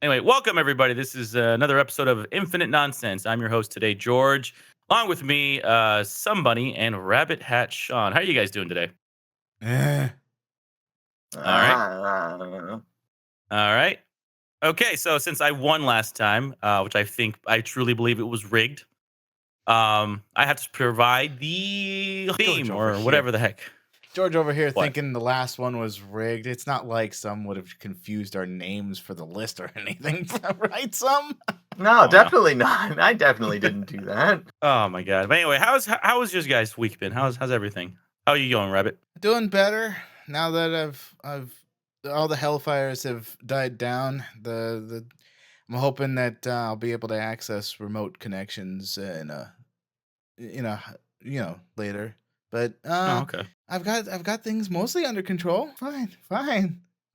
Anyway, welcome everybody. This is another episode of Infinite Nonsense. I'm your host today, George. Along with me, somebody and Rabbit Hat Sean. How are you guys doing today? Eh. All right. Ah, All right. Okay, so since I won last time, which I truly believe it was rigged, I have to provide the theme over or here. whatever the heck. George over here What? thinking the last one was rigged. It's not like some would have confused our names for the list or anything, right? no, definitely not. I definitely didn't do that. Oh my god. But anyway, how was your guys' week been? How's everything? How are you going, Rabbit? Doing better now that I've all the hellfires have died down. I'm hoping that I'll be able to access remote connections later. But Oh, okay. I've got things mostly under control. Fine.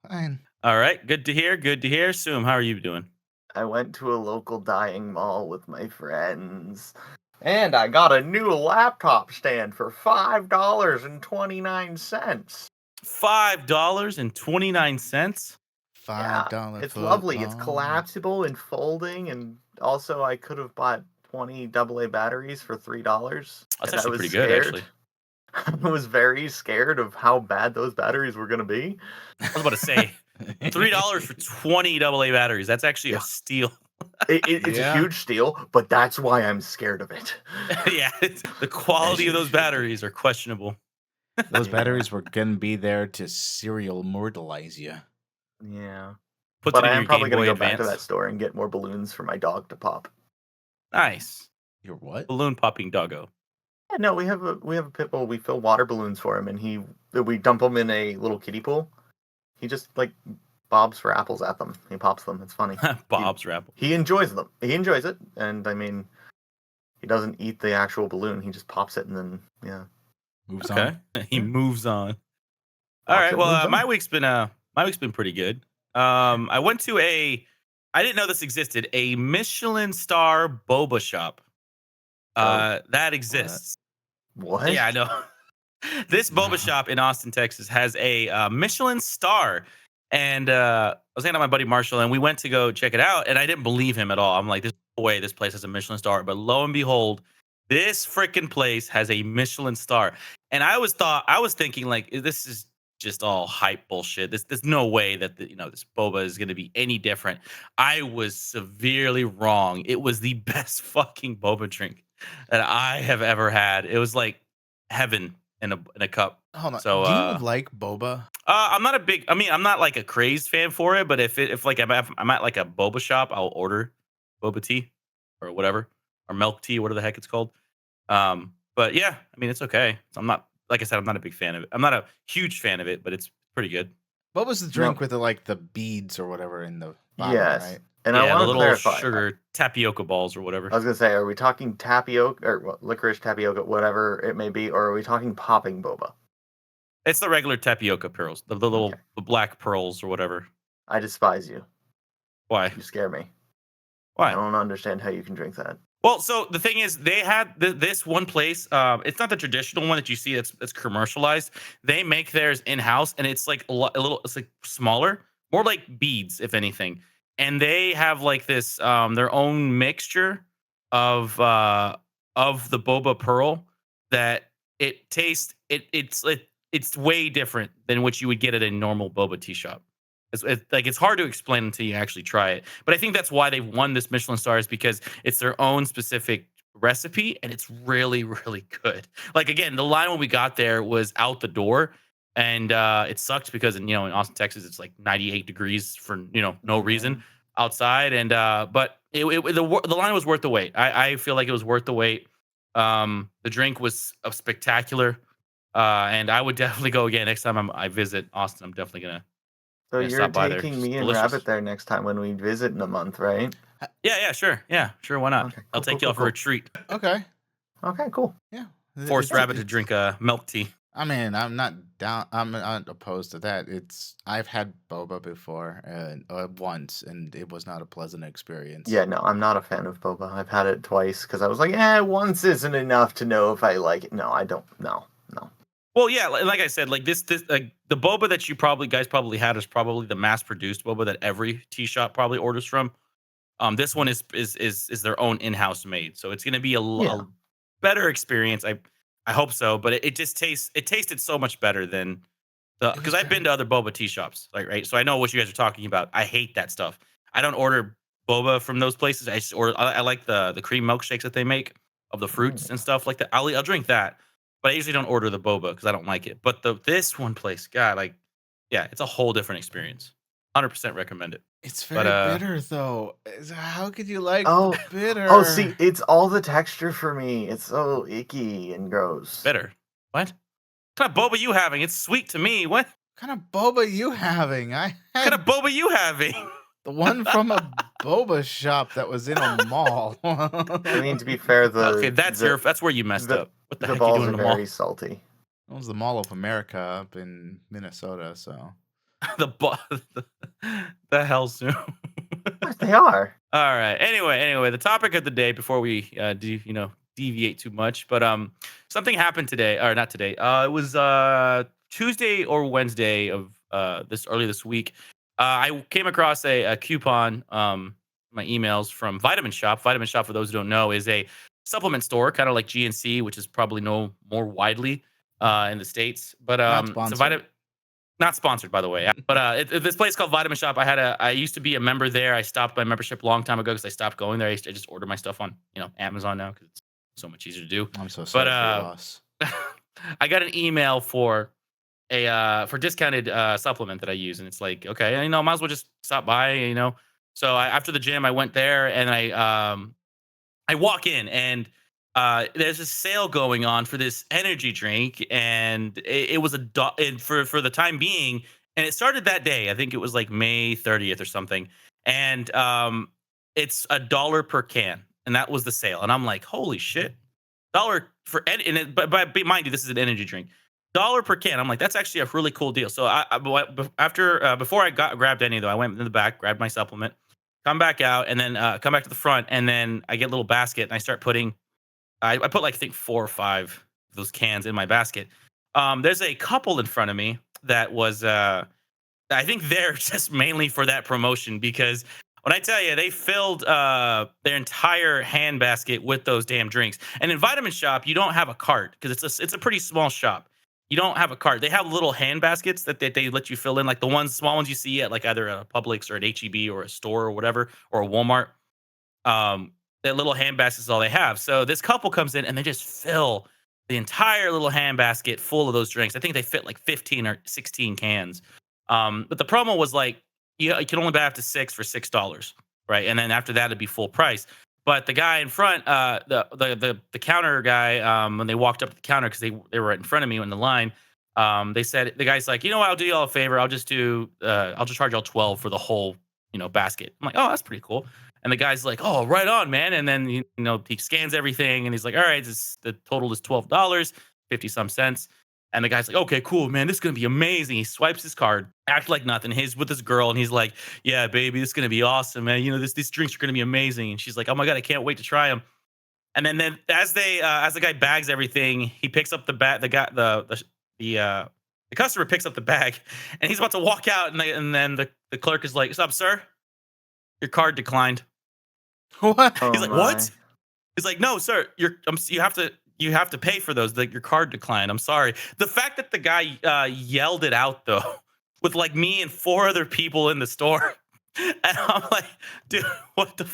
All right. Good to hear. Good to hear. Soom, how are you doing? I went to a local dyeing mall with my friends, and I got a new laptop stand for $5.29. $5.29. $5 It's foot lovely. It's long. collapsible and folding, and also I could have bought 20 AA batteries for $3. That's and I actually was pretty good, scared. actually. I was very scared of how bad those batteries were going to be. I was about to say $3 for 20 AA batteries. That's actually a steal. It's a huge steal, but that's why I'm scared of it. Yeah, the quality of those batteries are questionable. Those batteries were gonna be there to serial immortalize you. Yeah. Puts But it I in am your probably Game going Boy to go back to that Advance. store and get more balloons for my dog to pop. Nice. Your what? Balloon popping doggo. Yeah, no, we have a pit bull. We fill water balloons for him, and we dump him in a little kiddie pool. He just bobs for apples at them. He pops them. It's funny. Bob's Rapple. He enjoys them. He enjoys it, and I mean, he doesn't eat the actual balloon. He just pops it, and then Moves Okay. on. He moves on. All Pops right. it, Well, moves on. my week's been pretty good. I went to I didn't know this existed, a Michelin star boba shop. That exists. What? Yeah, I know. This boba shop in Austin, Texas has a Michelin star. And I was hanging out with my buddy Marshall, and we went to go check it out. And I didn't believe him at all. I'm like, there's no way this place has a Michelin star. But lo and behold, this freaking place has a Michelin star. And I was thinking, like, this is just all hype bullshit. There's no way that this boba is going to be any different. I was severely wrong. It was the best fucking boba drink that I have ever had. It was like heaven in a cup. Hold on. So, do you like boba? I'm not a big. I mean, I'm not like a crazed fan for it. But if like I'm at like a boba shop, I'll order boba tea or whatever, or milk tea, whatever the heck it's called. But yeah, I mean, it's okay. I'm not, like I said, I'm not a big fan of it. I'm not a huge fan of it, but it's pretty good. What was the drink with the beads or whatever in the bottom, Yes. right? And I Yeah, the want to little clarify. sugar tapioca balls or whatever. I was gonna say, are we talking tapioca or licorice tapioca, whatever it may be, or are we talking popping boba? It's the regular tapioca pearls, the little Okay. the black pearls or whatever. I despise you. Why? You scare me. I Why? don't understand how you can drink that. Well, so the thing is, they had this one place. It's not the traditional one that you see that's commercialized. They make theirs in house, and it's like a little. It's like smaller, more like beads, if anything. And they have like this their own mixture of the boba pearl that it tastes. It's way different than what you would get at a normal boba tea shop. It's hard to explain until you actually try it. But I think that's why they've won this Michelin star, is because it's their own specific recipe, and it's really, really good. Like, again, the line when we got there was out the door, and it sucked because in Austin, Texas, it's like 98 degrees for no reason outside, and but the line was worth the wait. I feel like it was worth the wait. The drink was spectacular, and I would definitely go again next time I visit Austin. I'm definitely gonna. So Yeah, you're stop by there. taking It's me and delicious. Rabbit there next time when we visit in a month, right? Yeah, sure. Yeah, sure. Why not? Okay, I'll cool, take cool, y'all for a cool. treat. Okay. Okay, cool. Yeah. Force It's- Rabbit to it's- drink milk tea. I mean, I'm not down. I'm not opposed to that. I've had boba before, once, and it was not a pleasant experience. Yeah, no, I'm not a fan of boba. I've had it twice because I was like, once isn't enough to know if I like it. No, I don't. No. Well, yeah, like I said, like this the boba that you probably had is probably the mass produced boba that every tea shop probably orders from. This one is their own in-house made, so it's gonna be Yeah. a better experience. I hope so, but it just tasted so much better than the It because was I've been very to other boba tea shops, like right, so I know what you guys are talking about. I hate that stuff. I don't order boba from those places. I like the cream milkshakes that they make of the fruits and Mm. stuff like that. I'll drink that, but I usually don't order the boba because I don't like it. But this one place, God, like, yeah, it's a whole different experience. 100% recommend it. it's But very bitter though. How could you like the Oh, see, bitter? it's all the texture for me. It's so icky and gross. bitter. What? What kind of boba you having? It's sweet to me. What What kind of boba you having? I kind of had boba you having? the one from a boba shop that was in a mall. I mean, to be fair, Okay, that's where you messed the up. What the the heck you balls doing are in the mall? very salty. It was the Mall of America up in Minnesota, so the bo- the, the hell soon. Yes, they are. All right. Anyway, the topic of the day before we deviate too much, but something happened today or not today. It was Tuesday or Wednesday of this week. I came across a coupon my emails from Vitamin Shop. Vitamin Shop, for those who don't know, is a supplement store, kind of like GNC, which is probably no more widely in the states. But not it's a sponsored. vitamin not sponsored, by the way. But this place called Vitamin Shop. I used to be a member there. I stopped my membership a long time ago because I stopped going there. I just order my stuff on Amazon now because it's so much easier to do. I'm so But sorry for your loss. I got an email for a for discounted supplement that I use, and it's like, okay, might as well just stop by. So after the gym, I went there and I walk in and there's a sale going on for this energy drink, and it was and for the time being, and it started that day. I think it was like May 30th or something, and it's $1 per can, and that was the sale. And I'm like, holy shit, dollar for and but mind you, this is an energy drink. $1 per can. I'm like, that's actually a really cool deal. So after before I grabbed any though, I went in the back, grabbed my supplement, come back out, and then come back to the front, and then I get a little basket, and I start putting. I put like I think 4 or 5 of those cans in my basket. There's a couple in front of me that was. I think they're just mainly for that promotion because when I tell you they filled their entire hand basket with those damn drinks. And in Vitamin Shop, you don't have a cart because it's a pretty small shop. You don't have a cart. They have little hand baskets that they let you fill in, like the small ones you see at like either a Publix or an HEB or a store or whatever or a Walmart. Um, that little hand basket is all they have. So this couple comes in and they just fill the entire little hand basket full of those drinks. I think they fit like 15 or 16 cans. But the promo was like you can only buy up to 6 for $6, right? And then after that it'd be full price. But the guy in front, the counter guy, when they walked up to the counter because they were right in front of me in the line, they said the guy's like, you know what, I'll do y'all a favor. I'll just charge y'all 12 for the whole basket. I'm like, oh, that's pretty cool. And the guy's like, "Oh, right on, man." And then he scans everything, and he's like, "All right, the total is $12, 50 some cents." And the guy's like, "Okay, cool, man. This is gonna be amazing." He swipes his card, act like nothing. He's with his girl, and he's like, "Yeah, baby, this is gonna be awesome, man. These drinks are gonna be amazing." And she's like, "Oh my god, I can't wait to try them." And then as the guy bags everything, he picks up the bag. The customer picks up the bag, and he's about to walk out, and then the clerk is like, "What's up, sir? Your card declined." What? Oh He's like, my. "What?" He's like, "No, sir. You have to pay for those. Like your card declined. I'm sorry." The fact that the guy yelled it out though, with like me and 4 other people in the store, and I'm like, "Dude, what the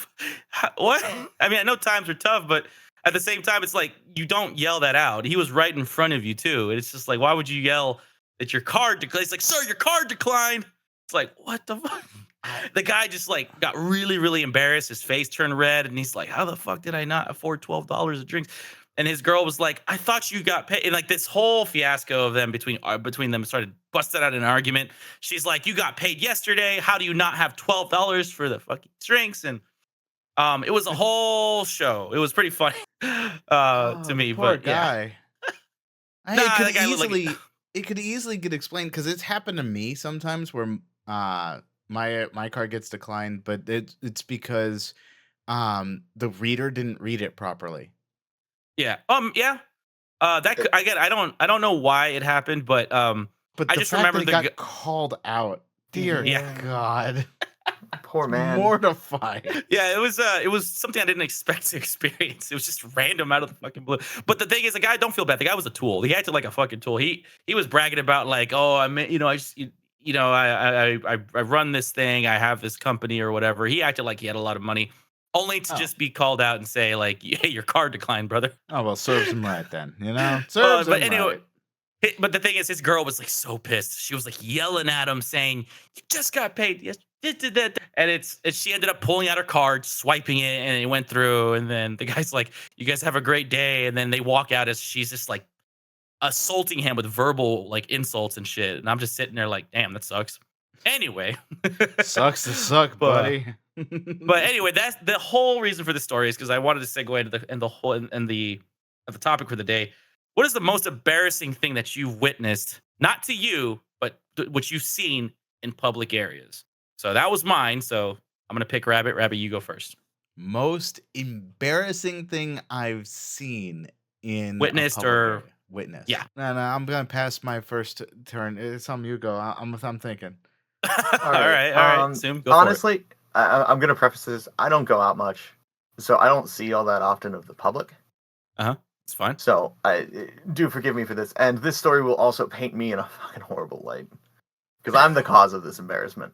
what?" I mean, I know times are tough, but at the same time, it's like you don't yell that out. He was right in front of you too. It's just like, why would you yell that your card declined? It's like, "Sir, your card declined." It's like, what the fuck? The guy just like got really, really embarrassed. His face turned red, and he's like, "How the fuck did I not afford $12 of drinks?" And his girl was like, "I thought you got paid." And like this whole fiasco of them between them started busted out in an argument. She's like, "You got paid yesterday. How do you not have $12 for the fucking drinks?" And it was a whole show. It was pretty funny Oh, to the me, poor but yeah, guy. nah, It could that guy looked like easily get explained because it's happened to me sometimes where my card gets declined, but it's because the reader didn't read it properly. yeah, yeah. Again, I don't know why it happened, but But I the just fact remember that he got called out, dear Yeah. God, Poor man. mortified. yeah, it was something I didn't expect to experience. It was just random out of the fucking blue. But the thing is, the guy, don't feel bad. The guy was a tool. He acted like a fucking tool. He was bragging about like, oh, I mean, I just I run this thing. I have this company or whatever. He acted like he had a lot of money, only to Oh. just be called out and say like, hey, your card declined, brother. Oh well, serves him right then. Serves But him anyway, right. But the thing is, his girl was like so pissed. She was like yelling at him, saying, "You just got paid." Yes, and she ended up pulling out her card, swiping it, and it went through. And then the guy's like, "You guys have a great day." And then they walk out as she's just like assaulting him with verbal like insults and shit. And I'm just sitting there like, "Damn, that sucks." Anyway, Sucks to suck, But- buddy. but anyway, that's the whole reason for the story is because I wanted to segue into the topic for the day. What is the most embarrassing thing that you've witnessed, not to you, but what you've seen in public areas? So that was mine. So I'm gonna pick Rabbit. Rabbit, you go first. Most embarrassing thing I've seen in a Witnessed public or- area. Witnessed. Yeah. No, I'm gonna pass my first turn. It's on you go. I'm thinking. All right. Zoom, go for it. Honestly, I'm gonna preface this. I don't go out much, so I don't see all that often of the public. It's fine. So do forgive me for this. And this story will also paint me in a fucking horrible light because I'm the cause of this embarrassment.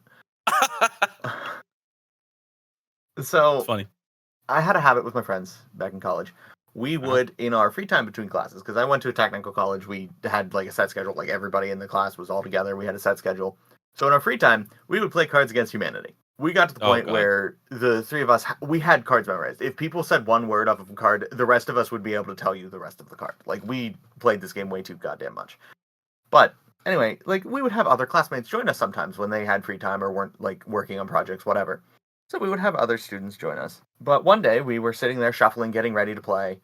So It's funny. I had a habit with my friends back in college. We would, in our free time between classes, because I went to a technical college, we had like a set schedule. Like everybody in the class was all together. We had a set schedule. So in our free time, we would play Cards Against Humanity. We got to the point God. where the three of us, we had cards memorized. If people said one word off of a card, the rest of us would be able to tell you the rest of the card. Like, we played this game way too goddamn much. But anyway, like, we would have other classmates join us sometimes when they had free time or weren't, like, working on projects, whatever. So we would have other students join us. But one day, we were sitting there shuffling, getting ready to play.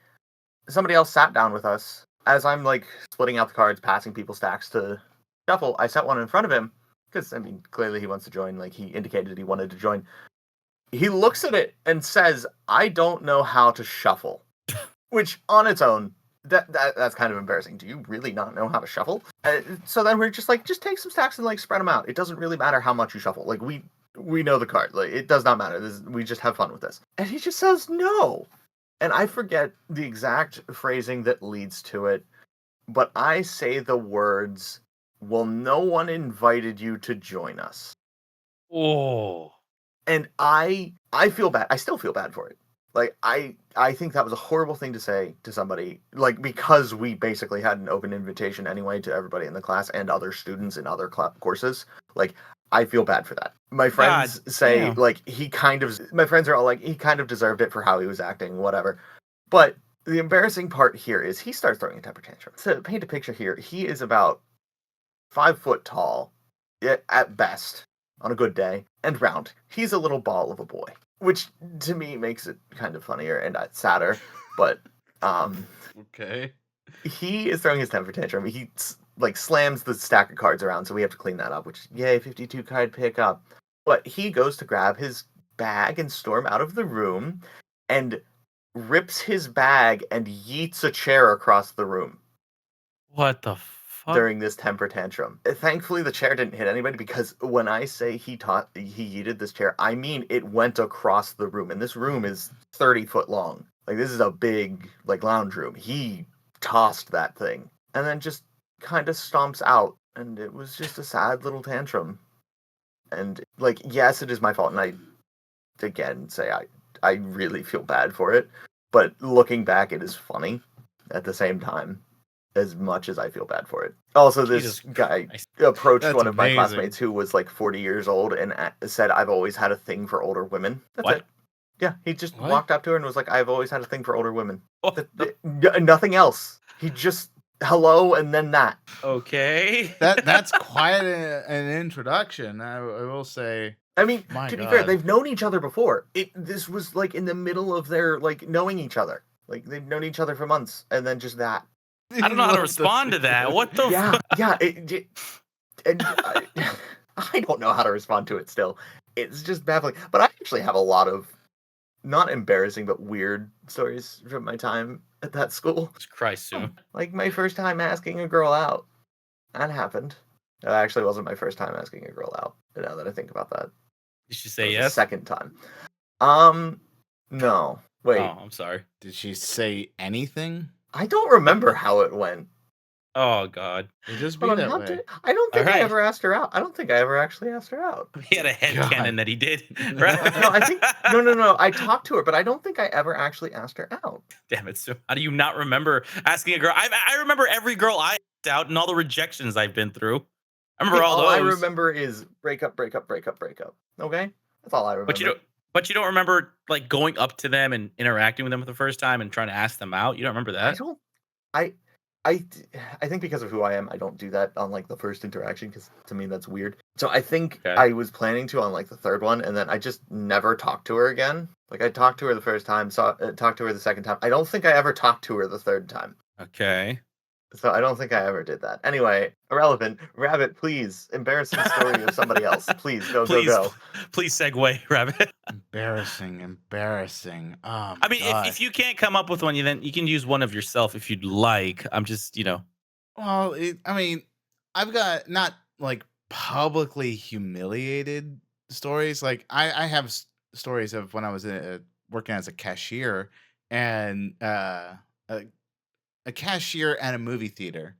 Somebody else sat down with us. As I'm, like, splitting out the cards, passing people stacks to shuffle, I set one in front of him. Because, I mean, clearly he wants to join. Like, he indicated he wanted to join. He looks at it and says, "I don't know how to shuffle." Which, on its own, that's kind of embarrassing. Do you really not know how to shuffle? So then we're just like, just take some stacks and, like, spread them out. It doesn't really matter how much you shuffle. Like, we know the card. Like, it does not matter. We just have fun with this. And he just says no. And I forget the exact phrasing that leads to it. But I say the words, "Well, no one invited you to join us." Oh. And I feel bad. I still feel bad for it. Like, I think that was a horrible thing to say to somebody, like, because we basically had an open invitation anyway to everybody in the class and other students in other courses. Like, I feel bad for that. My friends say, damn. like, my friends are all like, he kind of deserved it for how he was acting, whatever. But the embarrassing part here is he starts throwing a temper tantrum. To paint a picture here, he is about 5 foot tall, at best, on a good day, and round. He's a little ball of a boy, which to me makes it kind of funnier and sadder. But Okay. he is throwing his temper tantrum. He like slams the stack of cards around, so we have to clean that up. Which, yay, 52 card pickup. But he goes to grab his bag and storm out of the room, and rips his bag and yeets a chair across the room What the fuck? during this temper tantrum. Thankfully, the chair didn't hit anybody, because when I say he yeeted this chair, I mean it went across the room. And this room is 30 foot long. Like, this is a big, like, lounge room. He tossed that thing and then just kind of stomps out. And it was just a sad little tantrum. And, like, yes, it is my fault. And I, again, say I really feel bad for it. But looking back, it is funny at the same time, as much as I feel bad for it. Also, this Jesus guy Christ. approached That's one of my amazing. classmates who was like 40 years old and said, "I've always had a thing for older women." That's What? it. Yeah, he just What? walked up to her and was like, "I've always had a thing for older women." What the- Nothing else. He just, hello, and then that. Okay. That's quite an introduction. I will say. I mean, My to be fair, God. they've known each other before. This was like in the middle of their like knowing each other. Like, they've known each other for months, and then just that. I don't know how to respond to that. What the Yeah, fuck? yeah. And I don't know how to respond to it still. It's just baffling. But I actually have a lot of not embarrassing but weird stories from my time at that school. Just cry soon. Like my first time asking a girl out. That happened. That actually wasn't my first time asking a girl out. Now that I think about that, Did she that say was the yes? second time. No. Wait, Oh, I'm sorry. Did she say anything? I don't remember how it went. Oh God. It just be Hold on, that how way. did I don't think I Alright. ever asked her out. I don't think I ever actually asked her out. He had a head God. cannon that he did. No, I think no. I talked to her, but I don't think I ever actually asked her out. Damn it! So how do you not remember asking a girl? I remember every girl I asked out and all the rejections I've been through. I remember all All I those. remember is breakup. Okay, that's all I remember. But you don't remember like going up to them and interacting with them for the first time and trying to ask them out. You don't remember I that? don't. I. I, I think because of who I am, I don't do that on like the first interaction because to me that's weird. So I think Okay. I was planning to on like the third one, and then I just never talked to her again. Like I talked to her the first time, talked to her the second time. I don't think I ever talked to her the third time. Okay. So I don't think I ever did that. Anyway, irrelevant. Rabbit, please. Embarrassing story of somebody else. Please go. Please segue, Rabbit. Embarrassing. Oh, I mean, if you can't come up with one, then you can use one of yourself if you'd like. I'm just, well, I mean, I've got not like publicly humiliated stories. Like I have stories of when I was working as a cashier and a cashier at a movie theater,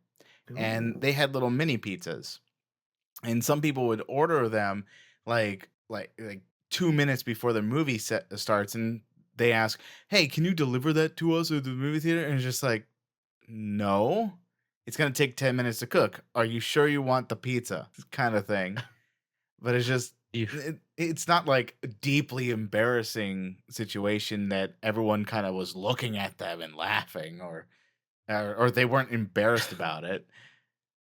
and Ooh. they had little mini pizzas, and some people would order them like 2 minutes before the movie set starts, and they ask, "Hey, can you deliver that to us at the movie theater?" And it's just like, no, it's gonna take 10 minutes to cook. Are you sure you want the pizza? Kind of thing. But it's just you, it's not like a deeply embarrassing situation that everyone kind of was looking at them and laughing, or they weren't embarrassed about it.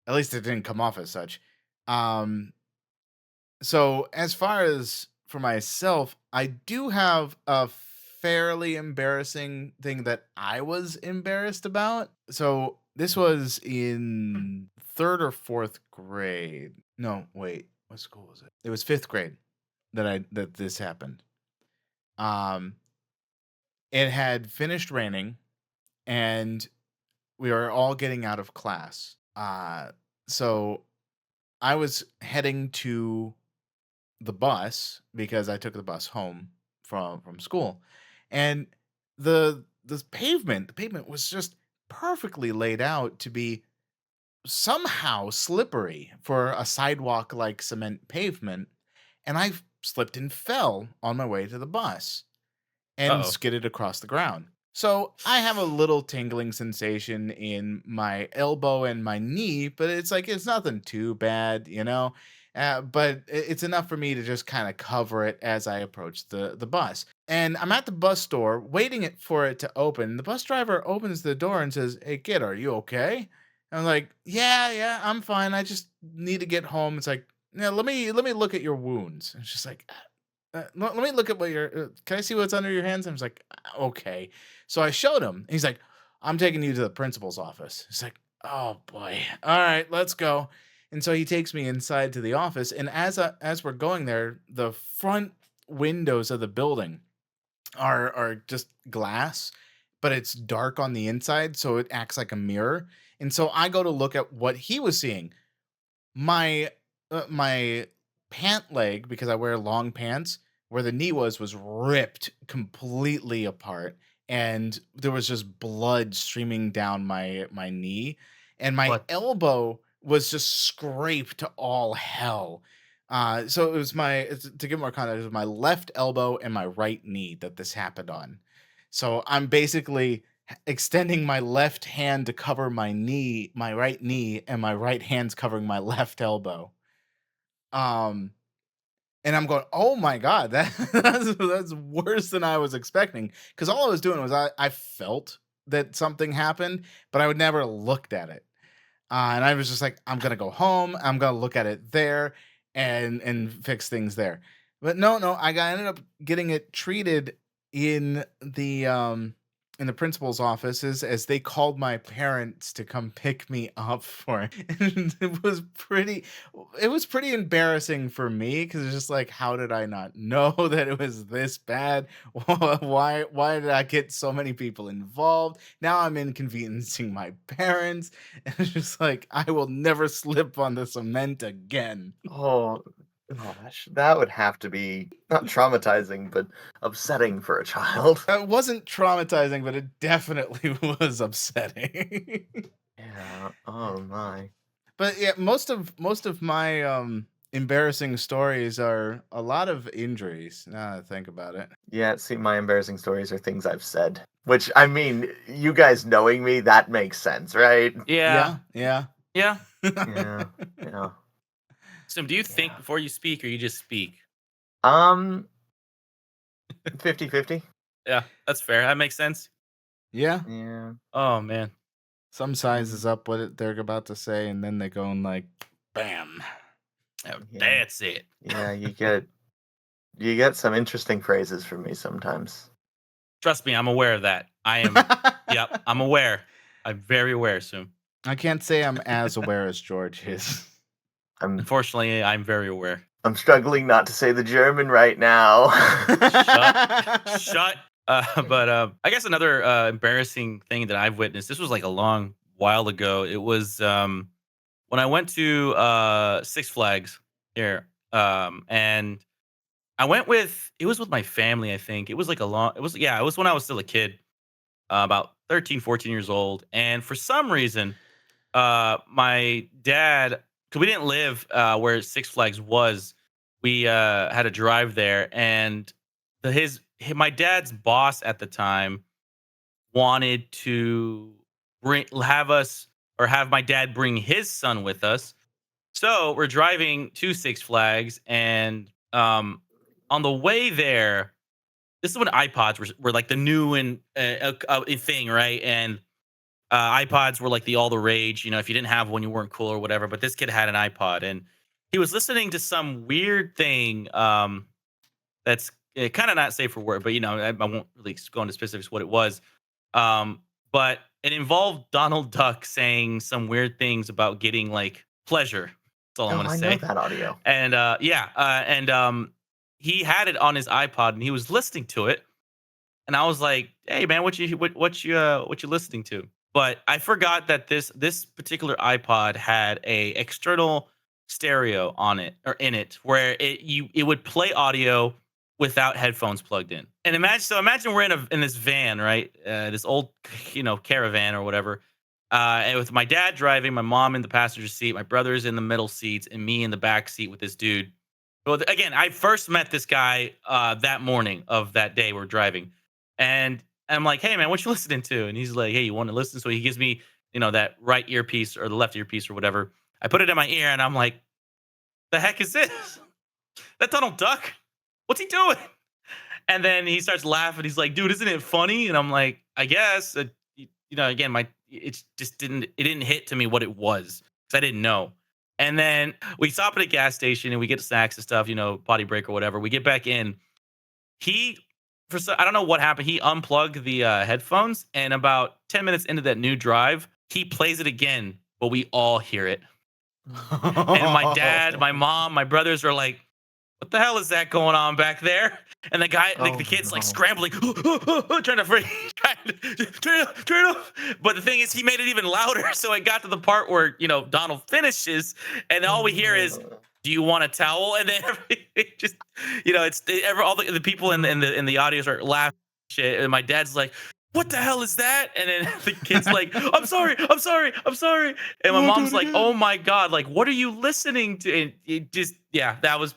At least it didn't come off as such. Um, so as far as for myself, I do have a fairly embarrassing thing that I was embarrassed about. So this was in third or fourth grade. No, wait, what school was it? It was fifth grade that this happened. Um, it had finished raining, and we were all getting out of class. So I was heading to the bus because I took the bus home from school, and the pavement was just perfectly laid out to be somehow slippery for a sidewalk like cement pavement, and I slipped and fell on my way to the bus and uh-oh. skidded across the ground. So I have a little tingling sensation in my elbow and my knee, but it's nothing too bad, you know. But it's enough for me to just kind of cover it as I approach the bus. And I'm at the bus store waiting for it to open. The bus driver opens the door and says, "Hey kid, are you okay?" And I'm like, "Yeah, I'm fine. I just need to get home." It's like, "Yeah, let me look at your wounds." And it's just like, let me look at what your. Can I see what's under your hands? I was like, okay. So I showed him. And he's like, I'm taking you to the principal's office. He's like, oh boy. All right, let's go. And so he takes me inside to the office. And as we're going there, the front windows of the building are just glass, but it's dark on the inside, so it acts like a mirror. And so I go to look at what he was seeing. My pant leg, because I wear long pants, where the knee was ripped completely apart, and there was just blood streaming down my knee, and my What? elbow was just scraped to all hell. So it was to give more context, it was my left elbow and my right knee that this happened on. So I'm basically extending my left hand to cover my right knee, and my right hand's covering my left elbow. Um, and I'm going, "Oh my god, that's worse than I was expecting." Because all I was doing was I felt that something happened, but I would never looked at it. And I was just like, "I'm gonna go home. I'm gonna look at it there, and fix things there." But no, I ended up getting it treated in the in the principal's office is as they called my parents to come pick me up for it. And it was pretty embarrassing for me because it's just like, how did I not know that it was this bad? Why did I get so many people involved? Now I'm inconveniencing my parents. And it's just like, I will never slip on the cement again. Oh gosh, that would have to be not traumatizing, but upsetting for a child. It wasn't traumatizing, but it definitely was upsetting. Yeah. Oh my. But yeah, most of my embarrassing stories are a lot of injuries. Now that I think about it. Yeah. See, my embarrassing stories are things I've said. Which I mean, you guys knowing me, that makes sense, right? Yeah. Yeah, Yeah. Yeah. Yeah. So do you think Yeah. before you speak or you just speak? Um, 50-50. Yeah, that's fair. That makes sense. yeah. Yeah. Oh man. Some sizes up what they're about to say, and then they go and like, bam. Oh, Yeah. that's it. Yeah. You get some interesting phrases from me sometimes. Trust me, I'm aware of that. I am. Yep, I'm aware. I'm very aware, Soon. I can't say I'm as aware as George is. Unfortunately, I'm very aware. I'm struggling not to say the German right now. Shut. But I guess another embarrassing thing that I've witnessed. This was like a long while ago. It was when I went to Six Flags here, and I went with. It was with my family. I think it was like a long. It was yeah. It was when I was still a kid, about 13, 14 years old, and for some reason, my dad, because we didn't live where Six Flags was, we had to drive there, and my dad's boss at the time wanted to have my dad bring his son with us. So we're driving to Six Flags, and on the way there, this is when iPods were like the new and a thing, right? And iPods were like all the rage. You know, if you didn't have one, you weren't cool or whatever. But this kid had an iPod, and he was listening to some weird thing that's kind of not safe for work. But I won't really go into specifics what it was. But it involved Donald Duck saying some weird things about getting like pleasure. That's all I Oh, want to I know say. that audio. And he had it on his iPod, and he was listening to it. And I was like, "Hey man, what you listening to?" But I forgot that this particular iPod had a external stereo on it or in it where it would play audio without headphones plugged in. And imagine we're in this van, right? This old caravan or whatever. And with my dad driving, my mom in the passenger seat, my brother's in the middle seats, and me in the back seat with this dude. Well, again, I first met this guy that morning of that day we're driving, and I'm like, "Hey, man, what you listening to?" And he's like, "Hey, you want to listen?" So he gives me, that right earpiece or the left earpiece or whatever. I put it in my ear, and I'm like, "The heck is this? That Donald Duck? What's he doing?" And then he starts laughing. He's like, "Dude, isn't it funny?" And I'm like, "I guess." Again, it didn't hit to me what it was because I didn't know. And then we stop at a gas station and we get snacks and stuff, potty break or whatever. We get back in. He, I don't know what happened. He unplugged the headphones, and about 10 minutes into that new drive, he plays it again, but we all hear it. And my dad, my mom, my brothers are like, "What the hell is that going on back there?" And the guy, like Oh, the kid's like no. scrambling, trying to turn it off. But the thing is, he made it even louder. So it got to the part where Donald finishes, and all we hear is, "Do you want a towel?" And then just all the people in the audios are laughing shit, and my dad's like, "What the hell is that?" And then the kid's like, "I'm sorry, I'm sorry, I'm sorry." And my Won't do mom's it like, again. "Oh my god, like what are you listening to?" And it just that was,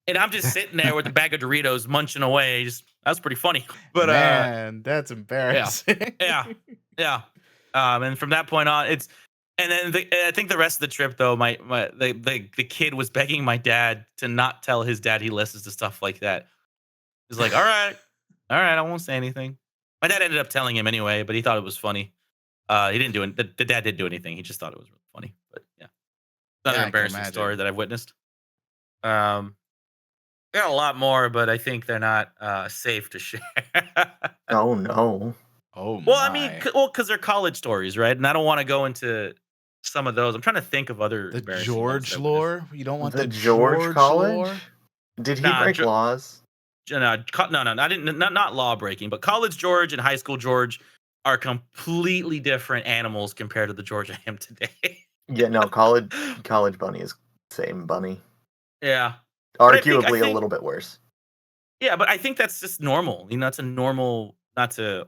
and I'm just sitting there with a bag of Doritos munching away. That was pretty funny. But Man, that's yeah, embarrassing. yeah, yeah. And from that point on, and then I think the rest of the trip though, the kid was begging my dad to not tell his dad he listens to stuff like that. He's like, all right, I won't say anything. My dad ended up telling him anyway, but he thought it was funny. He didn't do it. The dad didn't do anything. He just thought it was really funny. But yeah, another Yeah, I can embarrassing story imagine. that I've witnessed. Um, got a lot more, but I think they're not safe to share. Oh no. Oh Well, I mean, my. because they're college stories, right? And I don't want to go into some of those. I'm trying to think of other The embarrassing ones George that witness. lore? You don't want The the George George College? lore? Did he Nah, break laws? no, I didn't. Not law breaking, but college George and high school George are completely different animals compared to the George I am today. Yeah, no, college bunny is same bunny. Yeah, but I Arguably a think, little bit worse. yeah, but I think that's just normal. You know, it's a normal, not to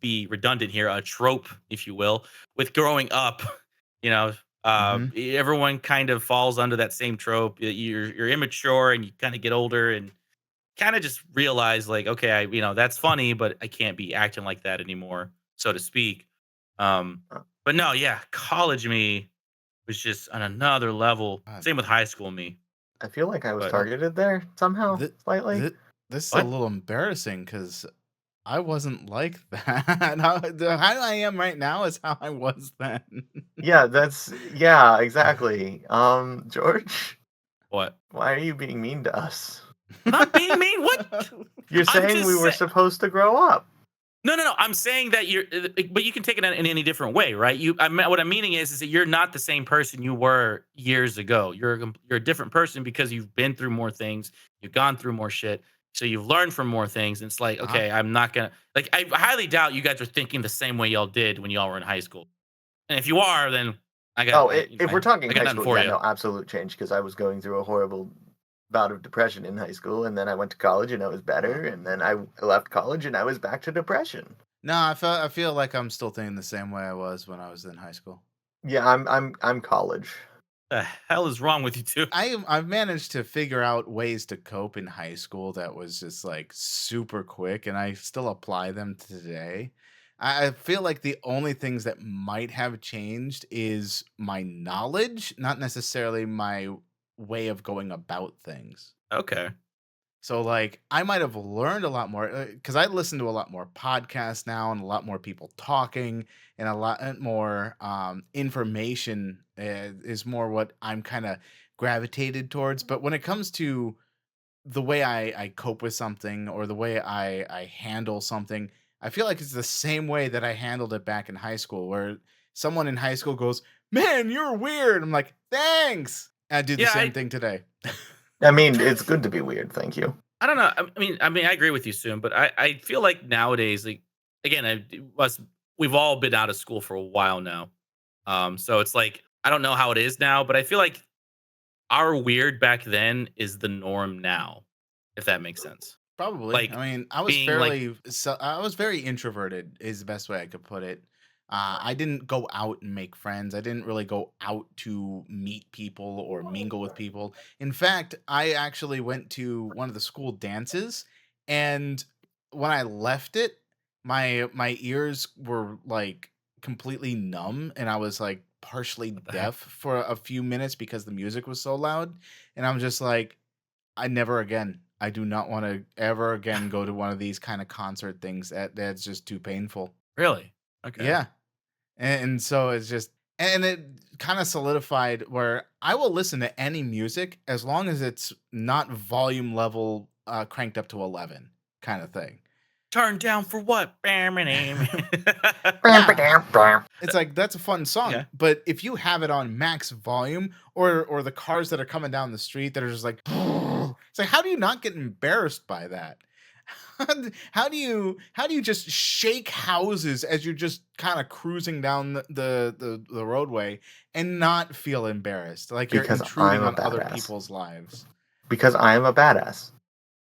be redundant here, a trope, if you will, with growing up. You know, Mhm. everyone kind of falls under that same trope. You're immature and you kind of get older and kind of just realize like, okay, that's funny, but I can't be acting like that anymore, so to speak. Um, Uh, but no, yeah, college me was just on another level. God, Same with high school me. I feel like I was But uh, targeted there somehow, thi slightly. thi this is a what? little embarrassing because I wasn't like that. How I am right now is how I was then. Yeah, exactly. George, What? why are you being mean to us? I'm not being mean. What? You're I'm saying we just were saying. supposed to grow up. No. I'm saying that but you can take it in any different way, right? What I'm meaning is that you're not the same person you were years ago. You're a different person because you've been through more things, you've gone through more shit, so you've learned from more things. And it's like, Uh-huh. okay, I'm not gonna like. I highly doubt you guys are thinking the same way y'all did when y'all were in high school. And if you are, then Oh, if we're talking I got high nothing school, for yeah, you. no, absolute change because I was going through a horrible bout of depression in high school, and then I went to college and I was Uh-huh. better, and then I left college and I was back to depression. No, I feel like I'm still thinking the same way I was when I was in high school. Yeah, I'm college. The hell is wrong with you two? I've managed to figure out ways to cope in high school that was just like super quick, and I still apply them today. I feel like the only things that might have changed is my knowledge, not necessarily my way of going about things. Okay. So, like, I might have learned a lot more because I listen to a lot more podcasts now and a lot more people talking and a lot more information is more what I'm kind of gravitated towards. But when it comes to the way I cope with something or the way I handle something, I feel like it's the same way that I handled it back in high school, where someone in high school goes, "Man, you're weird." I'm like, "Thanks." I do the Yeah, same thing today. I mean, it's good to be weird. Thank you. I don't know. I agree with you soon, but I feel like nowadays, like again, we've all been out of school for a while now. So it's like I don't know how it is now, but I feel like our weird back then is the norm now, if that makes sense. Probably. Like I mean, being like, I was very introverted is the best way I could put it. I didn't go out and make friends. I didn't really go out to meet people or mingle with people. In fact, I actually went to one of the school dances, and when I left it, my ears were like completely numb, and I was like partially what the heck? deaf for a few minutes because the music was so loud, and I'm just like, I never again. I do not want to ever again go to one of these kind of concert things. That's just too painful. Really? Okay. Yeah. And so it's just and it kind of solidified where I will listen to any music as long as it's not volume level cranked up to 11 kind of thing. Turn down for what? Yeah. It's like that's a fun song, Okay. but if you have it on max volume or the cars that are coming down the street that are just like it's like how do you not get embarrassed by that? How do you just shake houses as you're just kind of cruising down the roadway and not feel embarrassed like you're Because I'm intruding a on other badass. people's lives? Because I am a badass.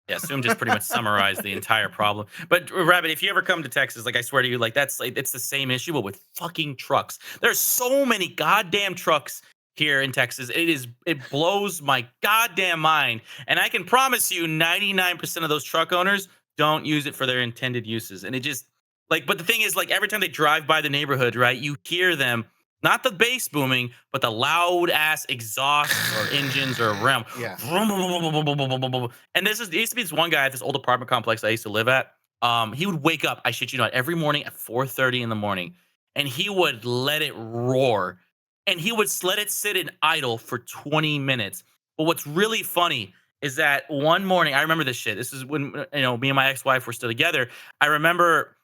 Yeah, Soom just pretty much summarized the entire problem. But Rabbit, if you ever come to Texas, like I swear to you, like that's like it's the same issue, but with fucking trucks. There's so many goddamn trucks here in Texas. It blows my goddamn mind. And I can promise you 99% of those truck owners don't use it for their intended uses. And it just like, but the thing is, like every time they drive by the neighborhood, right, you hear them, not the bass booming, but the loud ass exhausts or engines or ram. Yeah. And there used to be this one guy at this old apartment complex I used to live at. He would wake up, I shit you not, every morning at 4:30 in the morning, and he would let it roar, and he would let it sit in idle for 20 minutes. But what's really funny is that one morning, I remember this shit. This is when me and my ex-wife were still together. I remember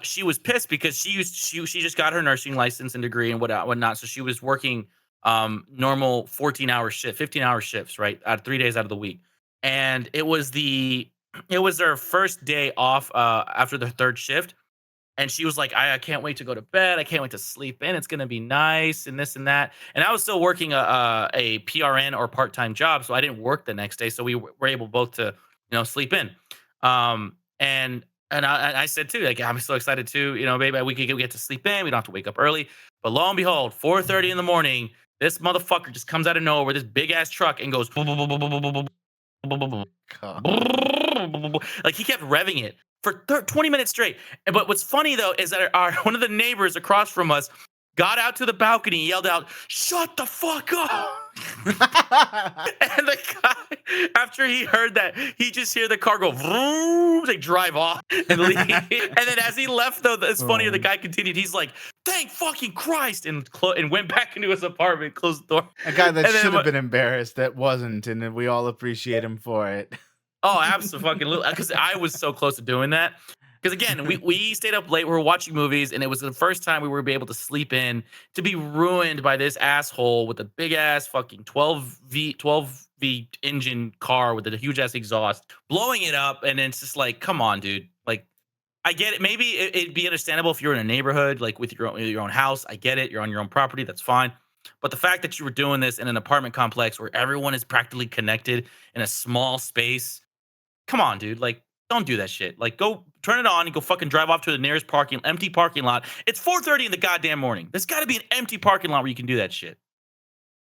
she was pissed because she just got her nursing license and degree and whatnot. So she was working normal 14-hour shift, 15-hour shifts, right? 3 days out of the week. And it was their first day off after the third shift. And she was like, I can't wait to go to bed. I can't wait to sleep in. It's gonna be nice and this and that. And I was still working a PRN or part-time job, so I didn't work the next day. So we were able both to, sleep in. And I said too, like, I'm so excited too, baby, we could get to sleep in. We don't have to wake up early. But lo and behold, 4:30 in the morning, this motherfucker just comes out of nowhere with this big ass truck and goes boom, boom, boom, boom, boom, boom, boom, boom, boom, boom, God. like he kept revving it for 20 minutes straight. But what's funny though is that one of the neighbors across from us got out to the balcony and yelled out, "Shut the fuck up!" And the guy, after he heard that, he just hear the car go vroom, like drive off and leave. And then as he left, though, it's funnier. The guy continued. He's like, "Thank fucking Christ!" and went back into his apartment, closed the door. A guy that And then should have been embarrassed that wasn't, and then we all appreciate him for it. Oh, absolutely. Because I was so close to doing that. Because again, we stayed up late. We were watching movies, and it was the first time we were able to sleep in to be ruined by this asshole with a big ass fucking 12V engine car with a huge ass exhaust, blowing it up. And it's just like, come on, dude. Like, I get it. Maybe it'd be understandable if you're in a neighborhood, like with your own house. I get it. You're on your own property. That's fine. But the fact that you were doing this in an apartment complex where everyone is practically connected in a small space, come on, dude. Like, don't do that shit. Like, go turn it on and go fucking drive off to the nearest empty parking lot. It's 4:30 in the goddamn morning. There's got to be an empty parking lot where you can do that shit.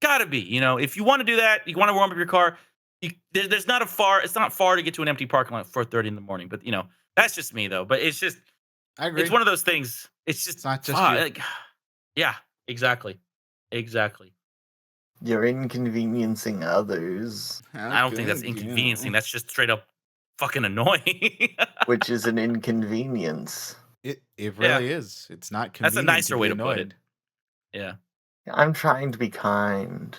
Gotta be. If you want to do that, you want to warm up your car. It's not far to get to an empty parking lot at 4:30 in the morning. But that's just me though. But it's just, I agree. it's one of those things. It's just, It's not just fuck, you. like, yeah, exactly. You're inconveniencing others, I don't think that's inconveniencing. That's just straight up fucking annoying. which is an inconvenience. It really is. It's not convenient. That's a nicer be way to put annoyed. it. Yeah. I'm trying to be kind.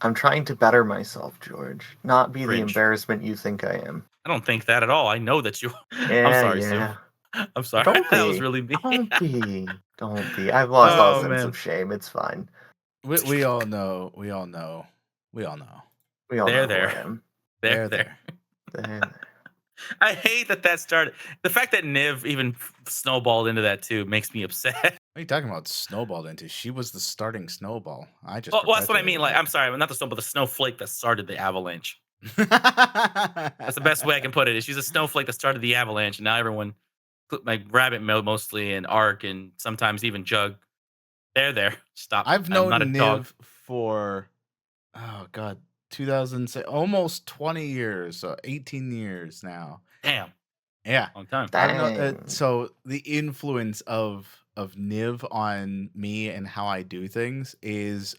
I'm trying to better myself, George. Not be the Cringe. embarrassment you think I am. I don't think that at all. I know that you. Yeah, I'm sorry, yeah. Sue. I'm sorry. Don't That was be. really mean. Don't be. I've lost all Oh, sense man. of shame. It's fine. We all know. We all know. We all know. We all There, know who I there. am. There. There. There. I hate that started. The fact that Niv even snowballed into that too makes me upset. What are you talking about? Snowballed into? She was the starting snowball. I just. Well, that's what I mean. Like, I'm perpetuated sorry, not the snowball, the snowflake that started the avalanche. it. That's the best way I can put it. Is she's a snowflake that started the avalanche, and now everyone, like Rabbit mostly, and Ark, and sometimes even Jug. There. Stop. I've I'm known not a dog. Niv for, oh god, 2006, almost 20 years, 18 years now. Damn, Yeah, long time. I don't know. Dang. So the influence of Niv on me and how I do things is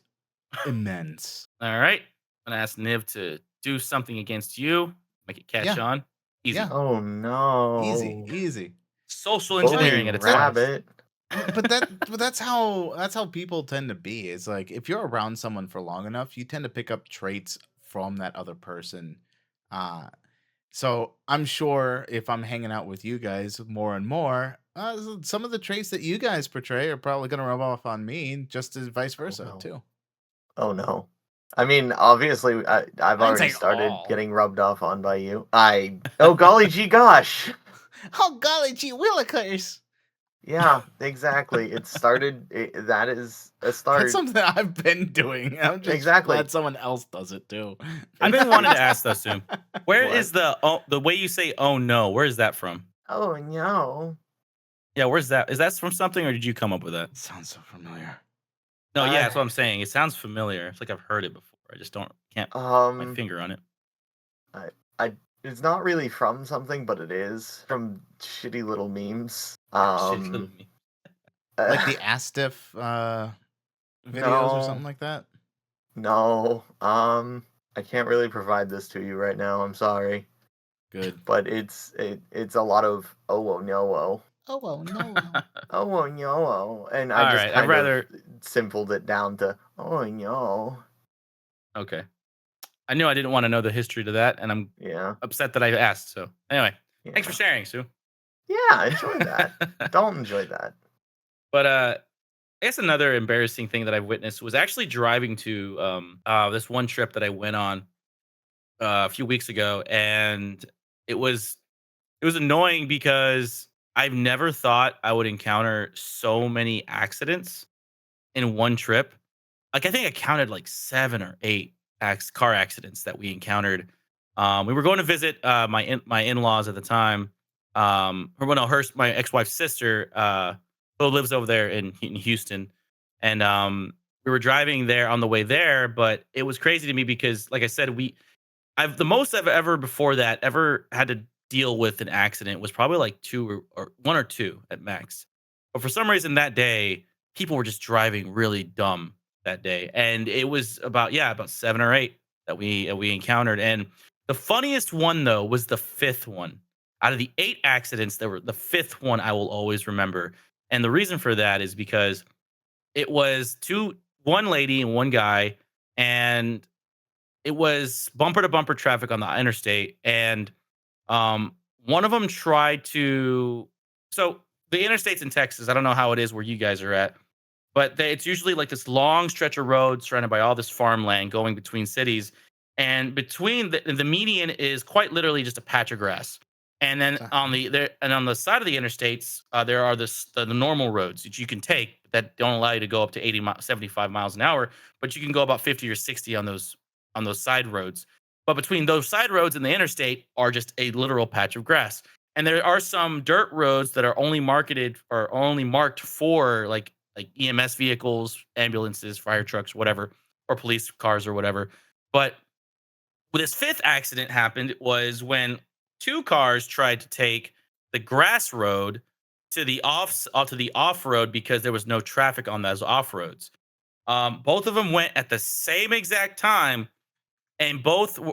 immense. All right. I'm gonna ask Niv to do something against you. Make it catch Yeah. on. Easy. Yeah. Oh no. Easy. Social engineering at its finest. Rabbit. But that's how people tend to be. It's like if you're around someone for long enough, you tend to pick up traits from that other person. So I'm sure if I'm hanging out with you guys more and more, some of the traits that you guys portray are probably going to rub off on me, just as vice versa no. too. Oh no. I mean, obviously, I've already say started all. getting rubbed off on by you. Oh golly gee gosh. Oh golly gee willikers. Yeah, exactly. It started. That is a start. That's something I've been doing. I'm just Exactly. glad someone else does it too. I've been wanting to ask though, Sue. Where What? is the way you say "oh no"? Where is that from? Oh no. Yeah, where's that? Is that from something, or did you come up with that? Sounds so familiar. No, yeah, I- that's what I'm saying. It sounds familiar. It's like I've heard it before. I just can't put my finger on it. It's not really from something, but it is from shitty little memes. Shit, little me. Like the Astiff videos No. or something like that. No. I can't really provide this to you right now. I'm sorry, Good. but it's a lot of oh no Oh well, no. oh no, and All I just right, I'd kind rather- of simpled it down to oh no. Okay. I knew I didn't want to know the history to that, and I'm Yeah. upset that I asked. So anyway, thanks for Yeah. sharing, Sue. Yeah, enjoy that. Don't enjoy that. But I guess another embarrassing thing that I've witnessed was actually driving to this one trip that I went on a few weeks ago, and it was it was annoying because I've never thought I would encounter so many accidents in one trip. Like, I think I counted like 7 or 8 car accidents that we encountered. We were going to visit, my in-laws at the time, or well, no, my ex-wife's sister, who lives over there in Houston, and, we were driving there on the way there, but it was crazy to me because, like I said, I've the most I've ever before that ever had to deal with an accident was probably like 2 or 1 or 2 at max. But for some reason that day, people were just driving really dumb that day, and it was about 7 or 8 that we encountered, and the funniest one, though, was the 5th one. Out of the 8 accidents, there were the 5th one I will always remember, and the reason for that is because it was 1 lady and 1 guy, and it was bumper to bumper traffic on the interstate, and one of them tried to. So the interstates in Texas, I don't know how it is where you guys are at, but it's usually like this long stretch of road surrounded by all this farmland going between cities, and between the median is quite literally just a patch of grass. And then on the side of the interstates, there are the normal roads that you can take that don't allow you to go up to 75 miles an hour, but you can go about 50 or 60 on those side roads. But between those side roads and the interstate are just a literal patch of grass. And there are some dirt roads that are only marketed or only marked for like EMS vehicles, ambulances, fire trucks, whatever, or police cars or whatever. But this 5th accident happened was when 2 cars tried to take the grass road to the off road because there was no traffic on those off roads. Both of them went at the same exact time, and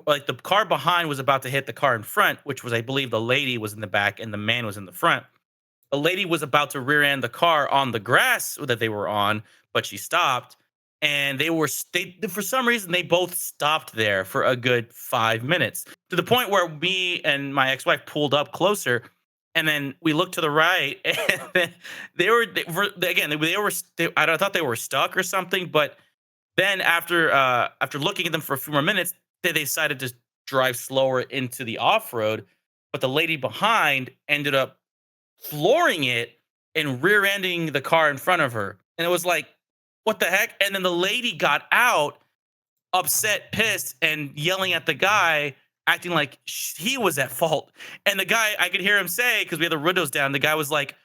like the car behind was about to hit the car in front, which was, I believe, the lady was in the back and the man was in the front. The lady was about to rear end the car on the grass that they were on, but she stopped. And they for some reason they both stopped there for a good 5 minutes, to the point where me and my ex-wife pulled up closer, and then we looked to the right, and then I thought they were stuck or something, but then after looking at them for a few more minutes, they decided to drive slower into the off road, but the lady behind ended up flooring it and rear-ending the car in front of her. And it was like, what the heck? And then the lady got out, upset, pissed, and yelling at the guy, acting like he was at fault. And the guy, I could hear him say, because we had the windows down, the guy was like,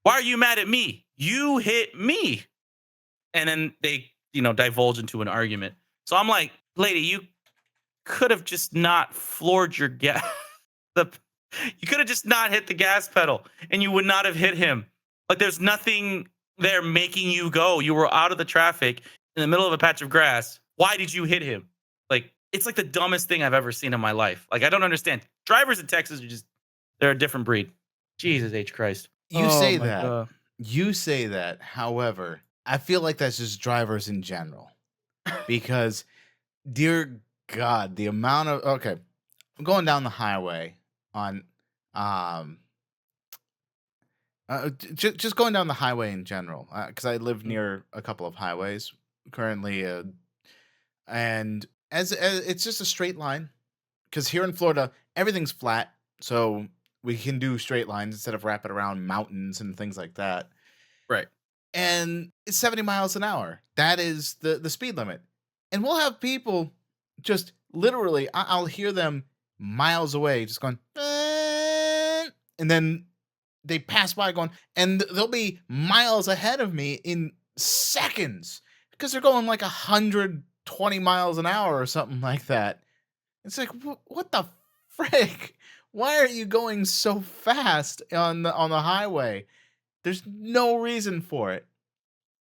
"Why are you mad at me? You hit me." And then they, divulge into an argument. So I'm like, lady, you could have just not floored your gas. the You could have just not hit the gas pedal and you would not have hit him. Like, there's nothing there making you go. You were out of the traffic in the middle of a patch of grass. Why did you hit him? Like, it's like the dumbest thing I've ever seen in my life. Like, I don't understand. Drivers in Texas they're a different breed. Jesus H. Christ. You Oh say my that. God. You say that. However, I feel like that's just drivers in general. Because, dear God, the amount of I'm going down the highway on just going down the highway in general, because I live near a couple of highways currently, and as it's just a straight line. Because here in Florida, everything's flat, so we can do straight lines instead of wrapping around mountains and things like that. Right. And it's 70 miles an hour. That is the speed limit. And we'll have people just literally, I'll hear them miles away, just going, "Eh," and then they pass by going, and they'll be miles ahead of me in seconds because they're going like 120 miles an hour or something like that. It's like, what the frick? Why are you going so fast on the highway? There's no reason for it.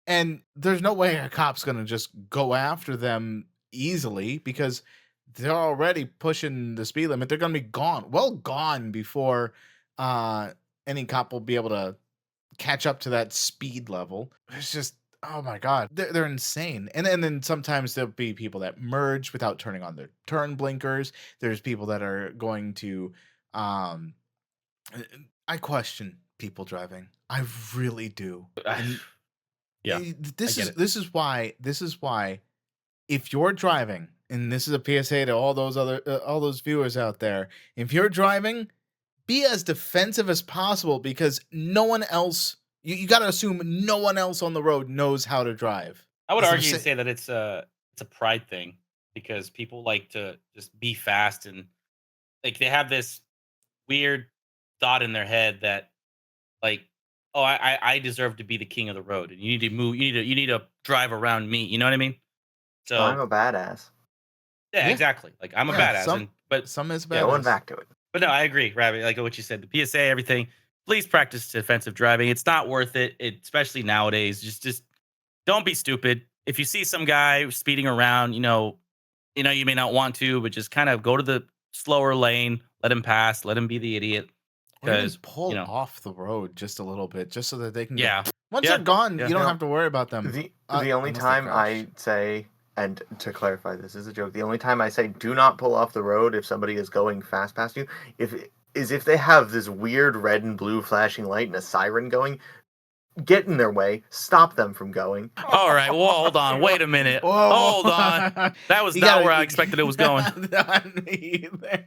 And there's no way a cop's gonna just go after them easily because they're already pushing the speed limit. They're gonna be gone, well gone before uh any cop will be able to catch up to that speed level. It's just, oh my god, they're insane. And then sometimes there'll be people that merge without turning on their turn blinkers. There's people that are going to um I question people driving. I really do. And Yeah, this get is it. this is why if you're driving, and this is a PSA to all those all those viewers out there, if you're driving, be as defensive as possible because no one else. You got to assume no one else on the road knows how to drive. I would As I'm argue and sa- say that it's a pride thing because people like to just be fast and like they have this weird thought in their head that like, oh, I deserve to be the king of the road, and you need to move. You need to drive around me. You know what I mean? I'm So a badass. yeah, Yeah. exactly. Like I'm a Yeah, badass, and but some is Yeah, Going badass. back to it. but no, I agree, Rabbit. Like what you said, the PSA, everything. Please practice defensive driving. It's not worth it, especially nowadays. Just don't be stupid. If you see some guy speeding around, you may not want to, but just kind of go to the slower lane, let him pass, let him be the idiot. Or even Because pull off the road just a little bit, just so that they can go. yeah, Once Yeah, they're gone, yeah. you don't No, have to worry about The them. the only unless they time crash. I say, and to clarify, this is a joke. The only time I say do not pull off the road if somebody is going fast past you, if they have this weird red and blue flashing light and a siren going, get in their way, stop them from going. All right. Well, hold on. Wait a minute. Whoa, Hold on. That was You not gotta- where I expected it was going. Not me either.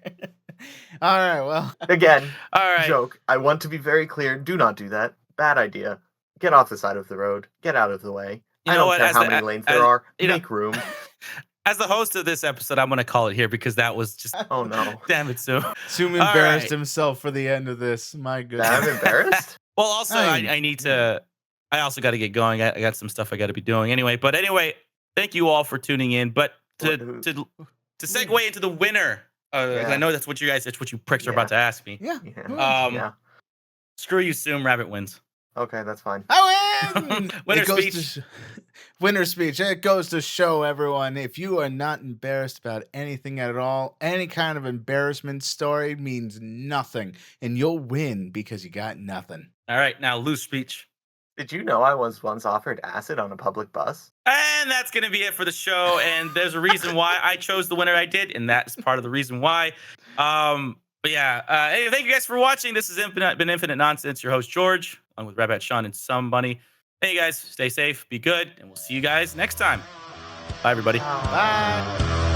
All right, well, Again, All right. joke. I want to be very clear. Do not do that. Bad idea. Get off the side of the road. Get out of the way. You I know don't what, care as how the- many lanes as- there are. you know- Make room. As the host of this episode, I'm going to call it here because that was just Oh no. damn it, Sue. Zoom All embarrassed right. himself for the end of this. My goodness. I'm embarrassed. Well, also, I need to. I also got to get going. I got some stuff I got to be doing anyway. But anyway, thank you all for tuning in. But to segue into the winner, 'cause I Yeah. know that's what you pricks are about to ask me. Yeah. Yeah. Yeah. Screw you, Zoom. Rabbit wins. Okay, that's fine. I win! Winner It goes speech. to winner speech. It goes to show everyone if you are not embarrassed about anything at all, any kind of embarrassment story means nothing, and you'll win because you got nothing. All right, now loose speech. Did you know I was once offered acid on a public bus? And that's going to be it for the show. And there's a reason why I chose the winner I did, and that's part of the reason why. But yeah, anyway, thank you guys for watching. This has been Infinite Nonsense. Your host George, along with Rabbit Sean and somebody. Hey guys, stay safe, be good, and we'll see you guys next time. Bye, everybody. Bye.